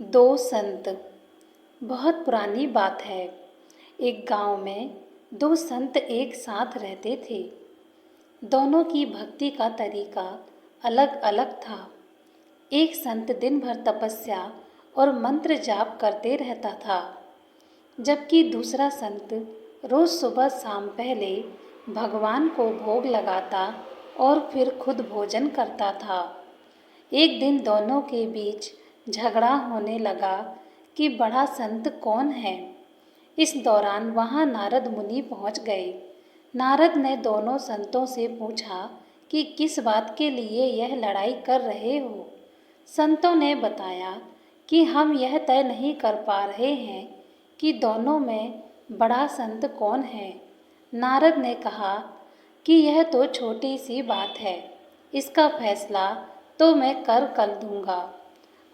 दो संत। बहुत पुरानी बात है। एक गांव में दो संत एक साथ रहते थे। दोनों की भक्ति का तरीका अलग अलग था। एक संत दिन भर तपस्या और मंत्र जाप करते रहता था, जबकि दूसरा संत रोज सुबह शाम पहले भगवान को भोग लगाता और फिर खुद भोजन करता था। एक दिन दोनों के बीच झगड़ा होने लगा कि बड़ा संत कौन है। इस दौरान वहां नारद मुनि पहुंच गए। नारद ने दोनों संतों से पूछा कि किस बात के लिए यह लड़ाई कर रहे हो। संतों ने बताया कि हम यह तय नहीं कर पा रहे हैं कि दोनों में बड़ा संत कौन है। नारद ने कहा कि यह तो छोटी सी बात है, इसका फैसला तो मैं कल दूंगा।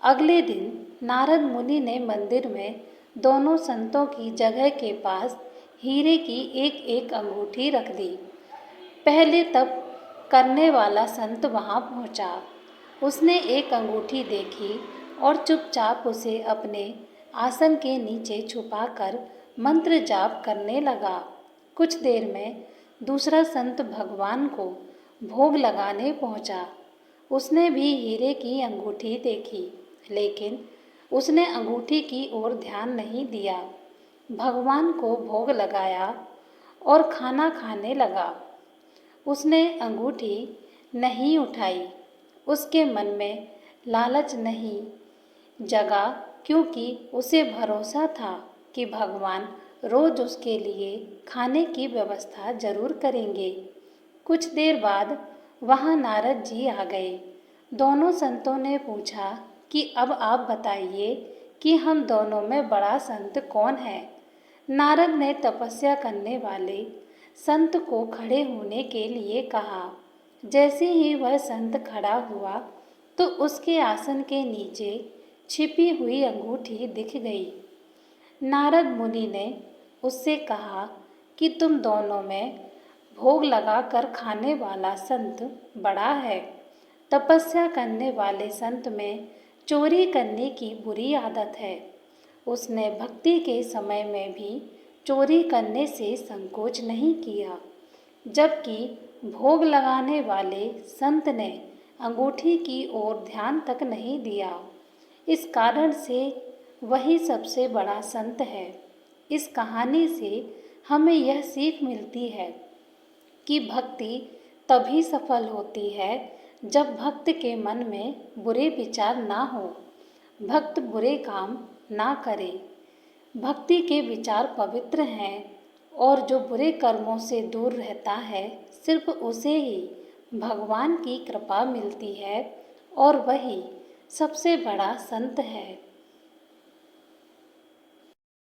अगले दिन नारद मुनि ने मंदिर में दोनों संतों की जगह के पास हीरे की एक एक अंगूठी रख दी। पहले तप करने वाला संत वहां पहुंचा। उसने एक अंगूठी देखी और चुपचाप उसे अपने आसन के नीचे छुपाकर मंत्र जाप करने लगा। कुछ देर में दूसरा संत भगवान को भोग लगाने पहुंचा। उसने भी हीरे की अंगूठी देखी, लेकिन उसने अंगूठी की ओर ध्यान नहीं दिया। भगवान को भोग लगाया और खाना खाने लगा। उसने अंगूठी नहीं उठाई। उसके मन में लालच नहीं जगा, क्योंकि उसे भरोसा था कि भगवान रोज उसके लिए खाने की व्यवस्था जरूर करेंगे। कुछ देर बाद वहां नारद जी आ गए। दोनों संतों ने पूछा कि अब आप बताइए कि हम दोनों में बड़ा संत कौन है। नारद ने तपस्या करने वाले संत को खड़े होने के लिए कहा। जैसे ही वह संत खड़ा हुआ तो उसके आसन के नीचे छिपी हुई अंगूठी दिख गई। नारद मुनि ने उससे कहा कि तुम दोनों में भोग लगाकर खाने वाला संत बड़ा है। तपस्या करने वाले संत में चोरी करने की बुरी आदत है। उसने भक्ति के समय में भी चोरी करने से संकोच नहीं किया, जबकि भोग लगाने वाले संत ने अंगूठी की ओर ध्यान तक नहीं दिया। इस कारण से वही सबसे बड़ा संत है। इस कहानी से हमें यह सीख मिलती है कि भक्ति तभी सफल होती है जब भक्त के मन में बुरे विचार ना हो, भक्त बुरे काम ना करे। भक्ति के विचार पवित्र हैं और जो बुरे कर्मों से दूर रहता है, सिर्फ उसे ही भगवान की कृपा मिलती है और वही सबसे बड़ा संत है।